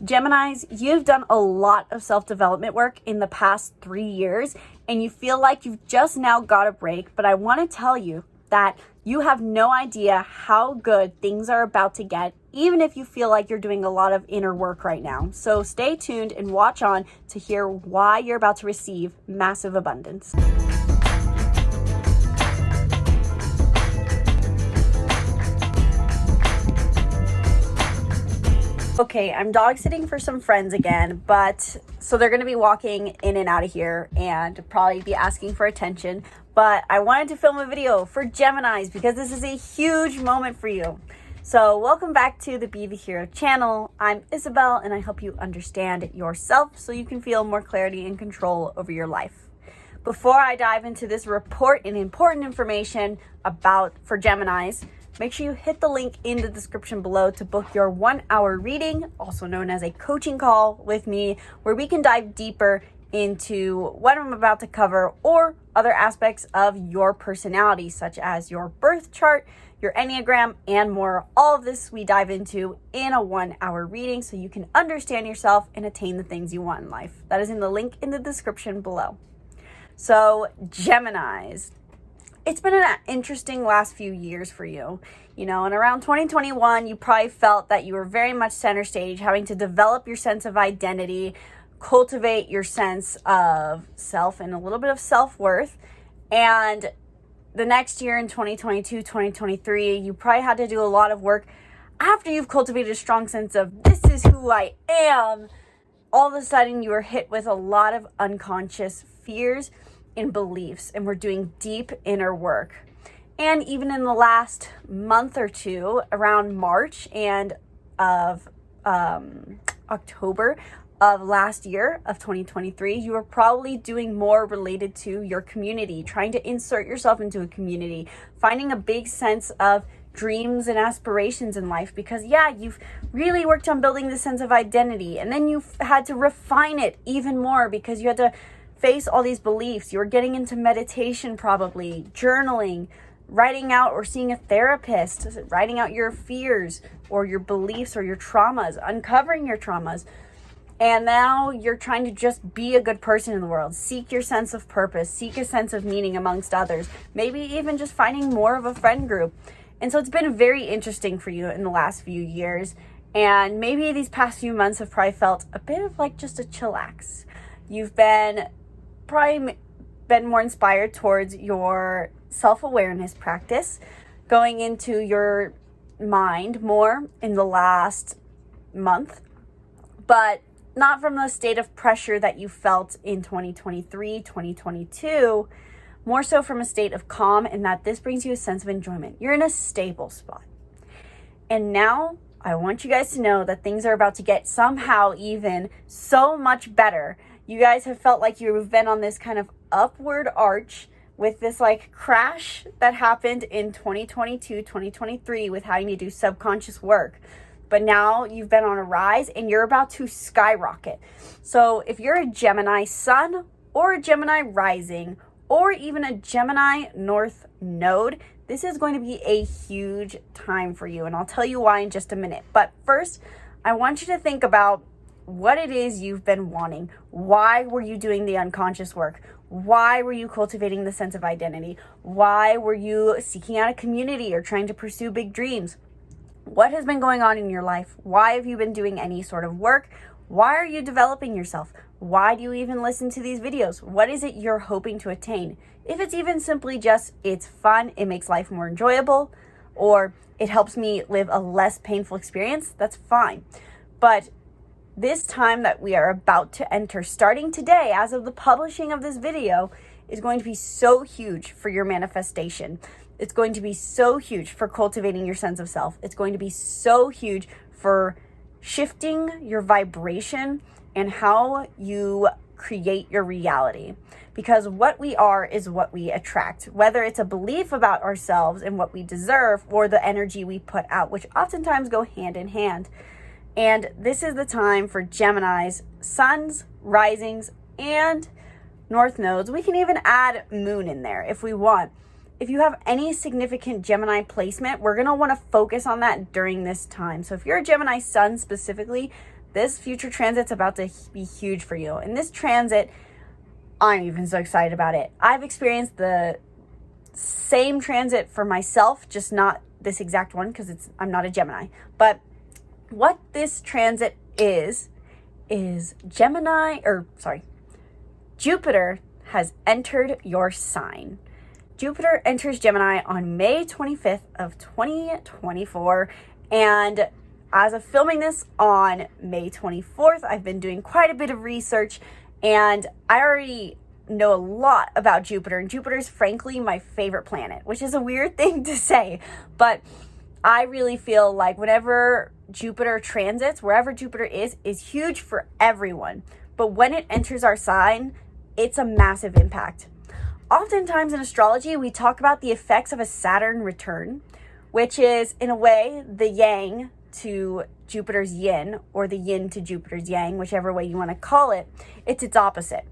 Geminis, you've done a lot of self-development work in the past 3 years, and you feel like you've just now got a break, but I want to tell you that you have no idea how good things are about to get, even if you feel like you're doing a lot of inner work right now. So stay tuned and watch on to hear why you're about to receive massive abundance. Okay, I'm dog sitting for some friends again, but so they're going to be walking in and out of here and probably be asking for attention. But I wanted to film a video for Geminis because this is a huge moment for you. So welcome back to the Be the Hero channel. I'm Isabelle and I help you understand yourself so you can feel more clarity and control over your life. Before I dive into this report and important information for Geminis, make sure you hit the link in the description below to book your 1-hour reading, also known as a coaching call with me, where we can dive deeper into what I'm about to cover or other aspects of your personality, such as your birth chart, your Enneagram, and more. All of this we dive into in a 1-hour reading so you can understand yourself and attain the things you want in life. That is in the link in the description below. So, Geminis. It's been an interesting last few years for you, and around 2021, you probably felt that you were very much center stage, having to develop your sense of identity, cultivate your sense of self and a little bit of self-worth. And the next year in 2022, 2023, you probably had to do a lot of work after you've cultivated a strong sense of this is who I am. All of a sudden, you were hit with a lot of unconscious fears and beliefs, and we're doing deep inner work. And even in the last month or two, around March and of October of last year of 2023, you were probably doing more related to your community, trying to insert yourself into a community, finding a big sense of dreams and aspirations in life, because you've really worked on building the sense of identity, and then you've had to refine it even more because you had to face all these beliefs. You were getting into meditation, probably journaling, writing out or seeing a therapist, writing out your fears or your beliefs or your traumas, uncovering your traumas. And now you're trying to just be a good person in the world, seek your sense of purpose, seek a sense of meaning amongst others, maybe even just finding more of a friend group. And so it's been very interesting for you in the last few years. And maybe these past few months have probably felt a bit of like just a chillax. You've probably been more inspired towards your self-awareness practice, going into your mind more in the last month, but not from the state of pressure that you felt in 2023, 2022, more so from a state of calm, and that this brings you a sense of enjoyment. You're in a stable spot. And now I want you guys to know that things are about to get somehow even so much better. You guys have felt like you've been on this kind of upward arch with this like crash that happened in 2022, 2023 with having to do subconscious work. But now you've been on a rise and you're about to skyrocket. So if you're a Gemini sun or a Gemini rising or even a Gemini North node, this is going to be a huge time for you. And I'll tell you why in just a minute. But first, I want you to think about what it is you've been wanting. Why were you doing the unconscious work? Why were you cultivating the sense of identity? Why were you seeking out a community or trying to pursue big dreams? What has been going on in your life? Why have you been doing any sort of work? Why are you developing yourself? Why do you even listen to these videos? What is it you're hoping to attain? If it's even simply just, it's fun, it makes life more enjoyable, or it helps me live a less painful experience, that's fine. But this time that we are about to enter, starting today, as of the publishing of this video, is going to be so huge for your manifestation. It's going to be so huge for cultivating your sense of self. It's going to be so huge for shifting your vibration and how you create your reality. Because what we are is what we attract, whether it's a belief about ourselves and what we deserve or the energy we put out, which oftentimes go hand in hand. And this is the time for Geminis, suns, risings, and north nodes. We can even add moon in there if we want. If you have any significant Gemini placement, we're going to want to focus on that during this time. So if you're a Gemini sun specifically, this future transit's about to be huge for you. And this transit, I'm even so excited about it. I've experienced the same transit for myself, just not this exact one because I'm not a Gemini. But what this transit is Jupiter has entered your sign. Jupiter enters Gemini on May 25th of 2024. And as of filming this on May 24th, I've been doing quite a bit of research, and I already know a lot about Jupiter. And Jupiter is frankly my favorite planet, which is a weird thing to say, but I really feel like whenever Jupiter transits, wherever Jupiter is huge for everyone. But when it enters our sign, it's a massive impact. Oftentimes in astrology, we talk about the effects of a Saturn return, which is in a way the yang to Jupiter's yin, or the yin to Jupiter's yang, whichever way you want to call it. It's its opposite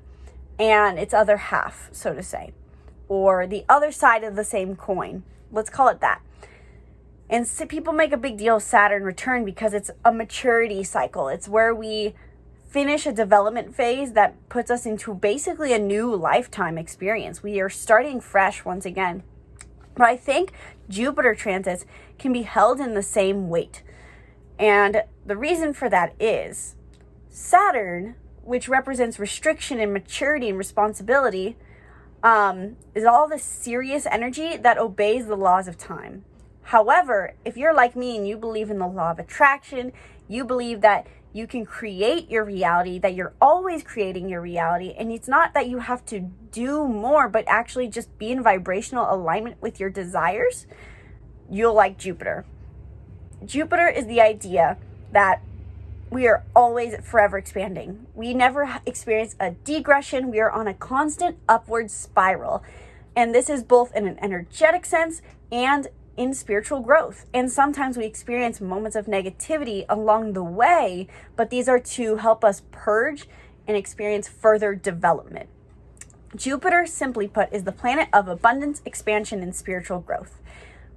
and its other half, so to say, or the other side of the same coin. Let's call it that. And so people make a big deal of Saturn return because it's a maturity cycle. It's where we finish a development phase that puts us into basically a new lifetime experience. We are starting fresh once again. But I think Jupiter transits can be held in the same weight. And the reason for that is Saturn, which represents restriction and maturity and responsibility, is all the serious energy that obeys the laws of time. However, if you're like me and you believe in the law of attraction, you believe that you can create your reality, that you're always creating your reality, and it's not that you have to do more, but actually just be in vibrational alignment with your desires, you'll like Jupiter. Jupiter is the idea that we are always forever expanding. We never experience a degression. We are on a constant upward spiral. And this is both in an energetic sense and in spiritual growth. And sometimes we experience moments of negativity along the way, but these are to help us purge and experience further development. Jupiter, simply put, is the planet of abundance, expansion, and spiritual growth.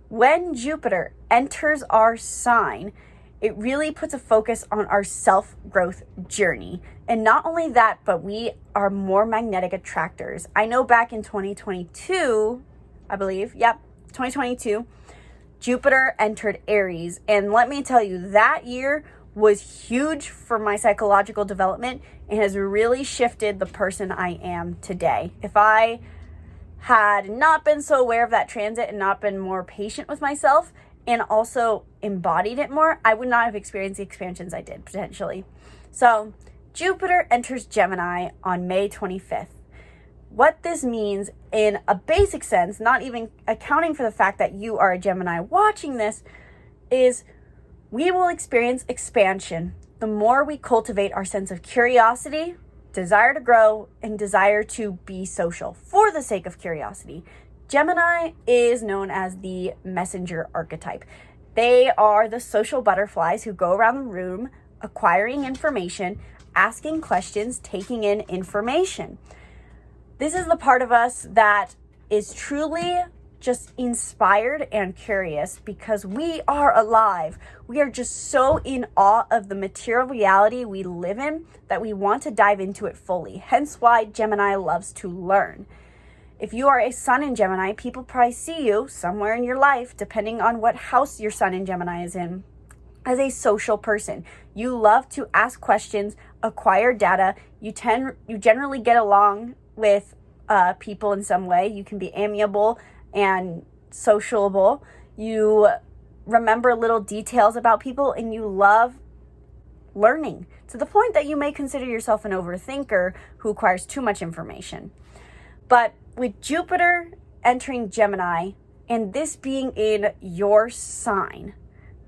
When Jupiter enters our sign, it really puts a focus on our self-growth journey. And not only that, but we are more magnetic attractors. I know back in 2022, I believe, 2022, Jupiter entered Aries. And let me tell you, that year was huge for my psychological development and has really shifted the person I am today. If I had not been so aware of that transit and not been more patient with myself and also embodied it more, I would not have experienced the expansions I did potentially. So Jupiter enters Gemini on May 25th. What this means in a basic sense, not even accounting for the fact that you are a Gemini watching this, is we will experience expansion the more we cultivate our sense of curiosity, desire to grow, and desire to be social for the sake of curiosity. Gemini is known as the messenger archetype. They are the social butterflies who go around the room acquiring information, asking questions, taking in information. This is the part of us that is truly just inspired and curious because we are alive. We are just so in awe of the material reality we live in that we want to dive into it fully. Hence why Gemini loves to learn. If you are a sun in Gemini, people probably see you somewhere in your life, depending on what house your sun in Gemini is in, as a social person. You love to ask questions, acquire data. You generally get along with people in some way. You can be amiable and sociable. You remember little details about people, and you love learning to the point that you may consider yourself an overthinker who acquires too much information. But with Jupiter entering Gemini and this being in your sign,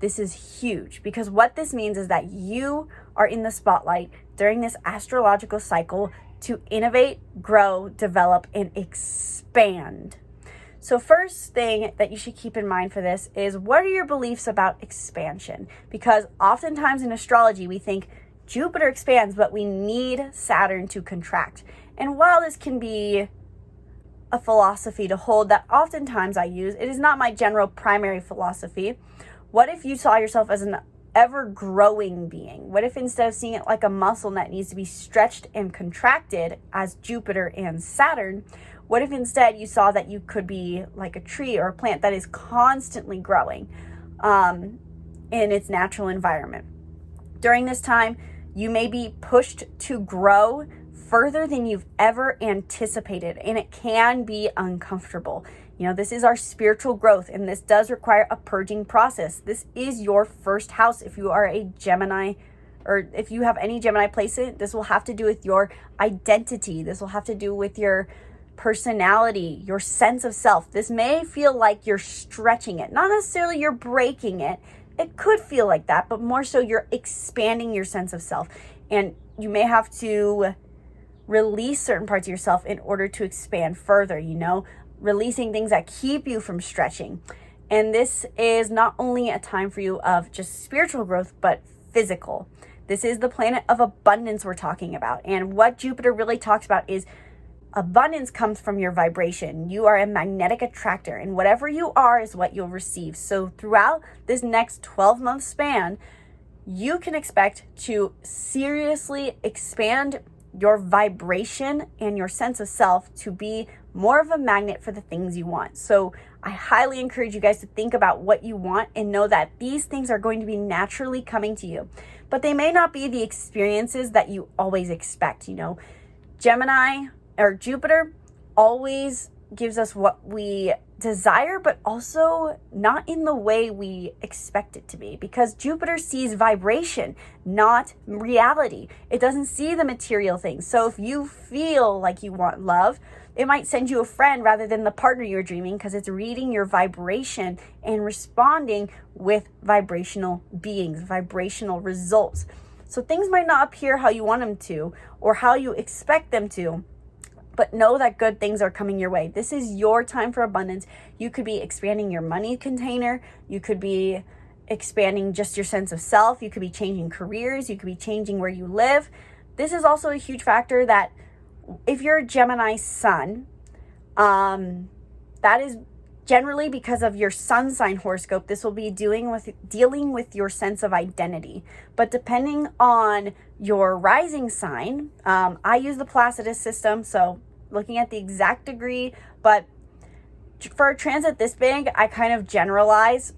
this is huge because what this means is that you are in the spotlight during this astrological cycle to innovate, grow, develop, and expand. So first thing that you should keep in mind for this is, what are your beliefs about expansion? Because oftentimes in astrology, we think Jupiter expands, but we need Saturn to contract. And while this can be a philosophy to hold that oftentimes I use, it is not my general primary philosophy. What if you saw yourself as an ever-growing being? What if instead of seeing it like a muscle that needs to be stretched and contracted as Jupiter and Saturn, what if instead you saw that you could be like a tree or a plant that is constantly growing in its natural environment? During this time, you may be pushed to grow further than you've ever anticipated, and it can be uncomfortable. You know, this is our spiritual growth, and this does require a purging process. This is your first house. If you are a Gemini, or if you have any Gemini placement, this will have to do with your identity. This will have to do with your personality, your sense of self. This may feel like you're stretching it. Not necessarily you're breaking it. It could feel like that, but more so you're expanding your sense of self. And you may have to release certain parts of yourself in order to expand further, you know, releasing things that keep you from stretching. And this is not only a time for you of just spiritual growth, but physical. This is the planet of abundance we're talking about. And what Jupiter really talks about is abundance comes from your vibration. You are a magnetic attractor, and whatever you are is what you'll receive. So throughout this next 12-month span, you can expect to seriously expand your vibration and your sense of self to be more of a magnet for the things you want. So I highly encourage you guys to think about what you want and know that these things are going to be naturally coming to you, but they may not be the experiences that you always expect. You know, Gemini or Jupiter always gives us what we desire, but also not in the way we expect it to be, because Jupiter sees vibration, not reality. It doesn't see the material things. So if you feel like you want love, it might send you a friend rather than the partner you're dreaming, because it's reading your vibration and responding with vibrational beings, vibrational results. So things might not appear how you want them to or how you expect them to, but know that good things are coming your way. This is your time for abundance. You could be expanding your money container. You could be expanding just your sense of self. You could be changing careers. You could be changing where you live. This is also a huge factor that if you're a Gemini sun, that is generally because of your sun sign horoscope. This will be dealing with your sense of identity. But depending on your rising sign, I use the Placidus system, so looking at the exact degree, but for a transit this big, I kind of generalize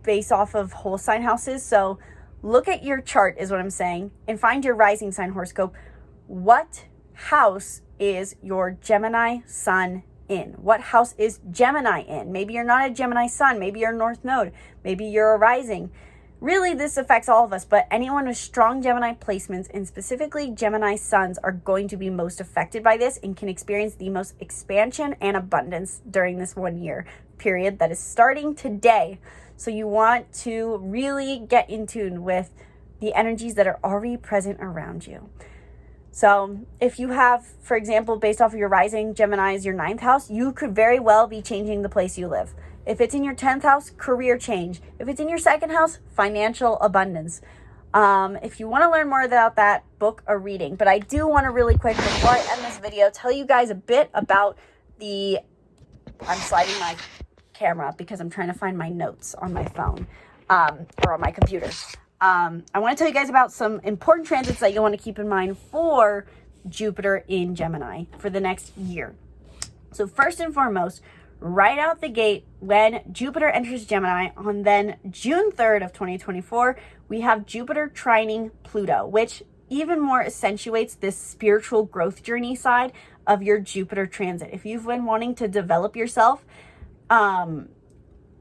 based off of whole sign houses. So look at your chart is what I'm saying, and find your rising sign horoscope. What house is your Gemini sun in? What house is Gemini in? Maybe you're not a Gemini sun, maybe you're a North Node, maybe you're a rising. Really, this affects all of us, but anyone with strong Gemini placements, and specifically Gemini suns, are going to be most affected by this and can experience the most expansion and abundance during this 1 year period that is starting today. So you want to really get in tune with the energies that are already present around you. So if you have, for example, based off of your rising, Gemini is your 9th house, you could very well be changing the place you live. If it's in your 10th house, career change. If it's in your 2nd house, financial abundance. If you want to learn more about that, book a reading. But I do want to really quick, before I end this video, tell you guys a bit about I'm sliding my camera because I'm trying to find my notes on my phone or on my computer. I want to tell you guys about some important transits that you'll want to keep in mind for Jupiter in Gemini for the next year. So first and foremost, right out the gate, when Jupiter enters Gemini on then June 3rd of 2024, we have Jupiter trining Pluto, which even more accentuates this spiritual growth journey side of your Jupiter transit. If you've been wanting to develop yourself,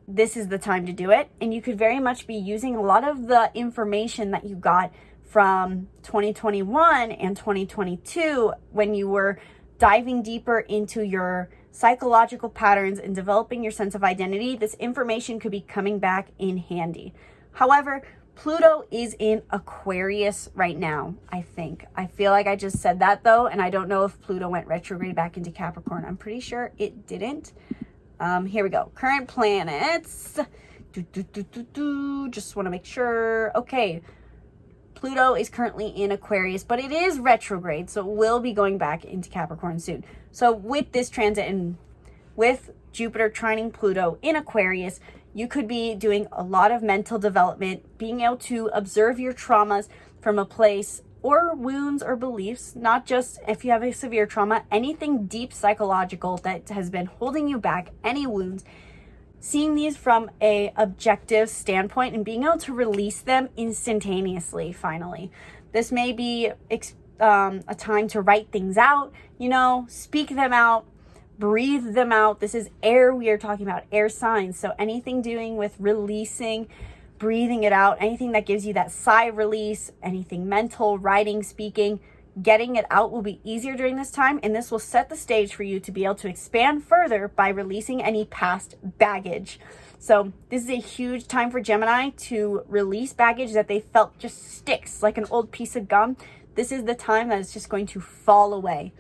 this is the time to do it. And you could very much be using a lot of the information that you got from 2021 and 2022 when you were diving deeper into your psychological patterns and developing your sense of identity. This information could be coming back in handy. However, Pluto is in Aquarius right now, I think. I feel like I just said that though, and I don't know if Pluto went retrograde back into Capricorn. I'm pretty sure it didn't. Here we go. Current planets. Just want to make sure. Okay. Pluto is currently in Aquarius, but it is retrograde, so it will be going back into Capricorn soon. So with this transit and with Jupiter trining Pluto in Aquarius, You could be doing a lot of mental development, being able to observe your traumas from a place, or wounds or beliefs, not just if you have a severe trauma, anything deep psychological that has been holding you back, any wounds, seeing these from a objective standpoint and being able to release them instantaneously, finally. This may be a time to write things out, speak them out, breathe them out. This is air we are talking about, air signs. So anything doing with releasing, breathing it out, anything that gives you that sigh release, anything mental, writing, speaking, getting it out will be easier during this time. And this will set the stage for you to be able to expand further by releasing any past baggage. So this is a huge time for Gemini to release baggage that they felt just sticks like an old piece of gum. This is the time that it's just going to fall away.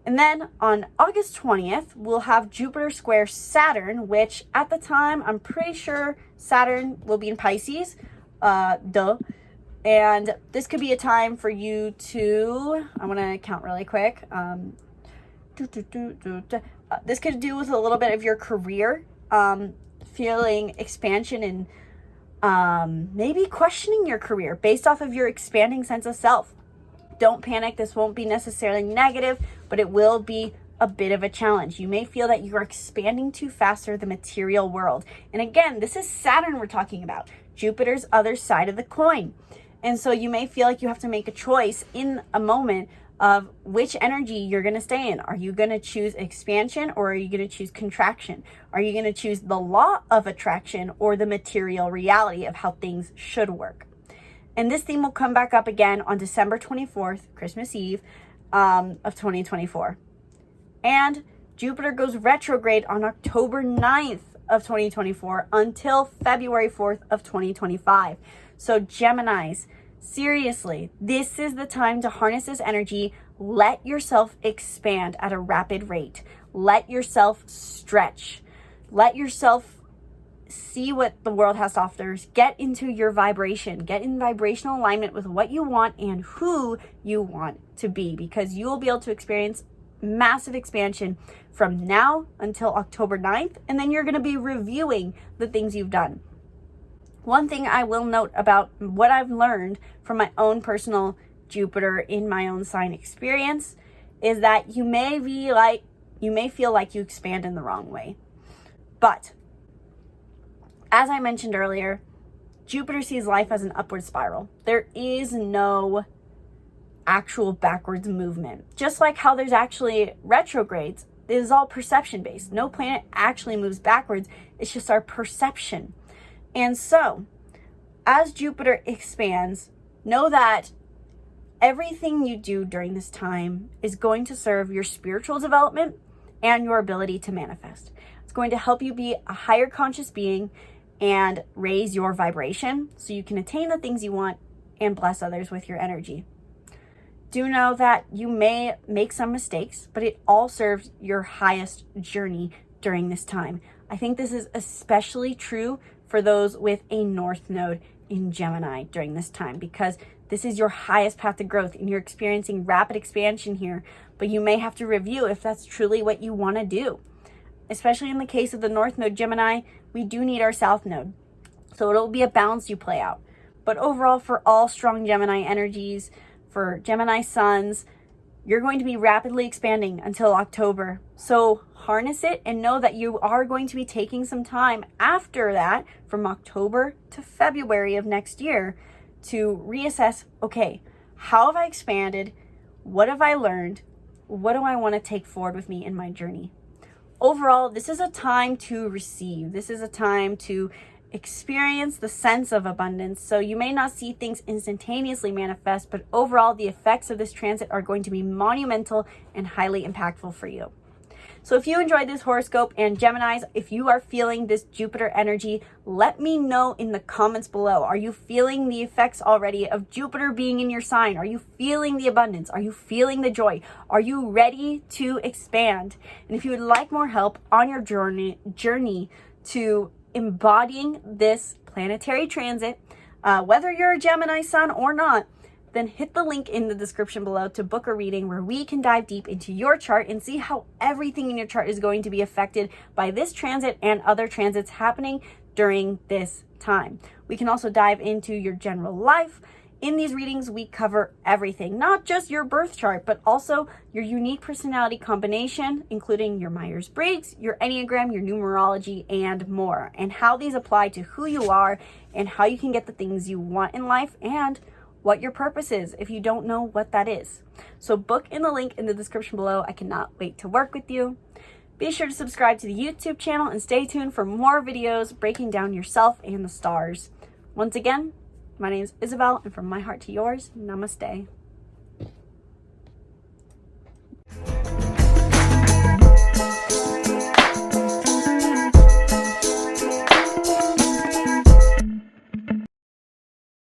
And then on August 20th, we'll have Jupiter square Saturn, which at the time, I'm pretty sure Saturn will be in Pisces. And this could be a time for you to, I'm going to count really quick. This could do with a little bit of your career, feeling expansion and maybe questioning your career based off of your expanding sense of self. Don't panic. This won't be necessarily negative, but it will be a bit of a challenge. You may feel that you're expanding too fast through the material world. And again, this is Saturn we're talking about, Jupiter's other side of the coin. And so you may feel like you have to make a choice in a moment of which energy you're going to stay in. Are you going to choose expansion, or are you going to choose contraction? Are you going to choose the law of attraction or the material reality of how things should work? And this theme will come back up again on December 24th, Christmas Eve of 2024. And Jupiter goes retrograde on October 9th of 2024 until February 4th of 2025. So Geminis, seriously, this is the time to harness this energy. Let yourself expand at a rapid rate. Let yourself stretch. Let yourself see what the world has to offer. Get into your vibration. Get in vibrational alignment with what you want and who you want to be, because you will be able to experience massive expansion from now until October 9th. And then you're going to be reviewing the things you've done. One thing I will note about what I've learned from my own personal Jupiter in my own sign experience is that you may feel like you expand in the wrong way. But as I mentioned earlier, Jupiter sees life as an upward spiral. There is no actual backwards movement. Just like how there's actually retrogrades, it is all perception based. No planet actually moves backwards. It's just our perception. And so, as Jupiter expands, know that everything you do during this time is going to serve your spiritual development and your ability to manifest. It's going to help you be a higher conscious being and raise your vibration so you can attain the things you want and bless others with your energy. Do know that you may make some mistakes, but it all serves your highest journey during this time. I think this is especially true for those with a North Node in Gemini during this time, because this is your highest path to growth and you're experiencing rapid expansion here, but you may have to review if that's truly what you want to do. Especially in the case of the North Node Gemini, we do need our South Node. So it'll be a balance you play out. But overall, for all strong Gemini energies, for Gemini suns, you're going to be rapidly expanding until October. So harness it and know that you are going to be taking some time after that, from October to February of next year, to reassess, okay, how have I expanded? What have I learned? What do I want to take forward with me in my journey? Overall, this is a time to receive. This is a time to experience the sense of abundance. So you may not see things instantaneously manifest, but overall, the effects of this transit are going to be monumental and highly impactful for you. So if you enjoyed this horoscope, and Geminis, if you are feeling this Jupiter energy, let me know in the comments below. Are you feeling the effects already of Jupiter being in your sign? Are you feeling the abundance? Are you feeling the joy? Are you ready to expand? And if you would like more help on your journey to embodying this planetary transit, whether you're a Gemini sun or not, then hit the link in the description below to book a reading where we can dive deep into your chart and see how everything in your chart is going to be affected by this transit and other transits happening during this time. We can also dive into your general life. In these readings, we cover everything, not just your birth chart, but also your unique personality combination, including your Myers-Briggs, your Enneagram, your numerology, and more, and how these apply to who you are and how you can get the things you want in life and what your purpose is if you don't know what that is. So book in the link in the description below. I cannot wait to work with you. Be sure to subscribe to the YouTube channel and stay tuned for more videos breaking down yourself and the stars. Once again, my name is Isabelle, and from my heart to yours, namaste.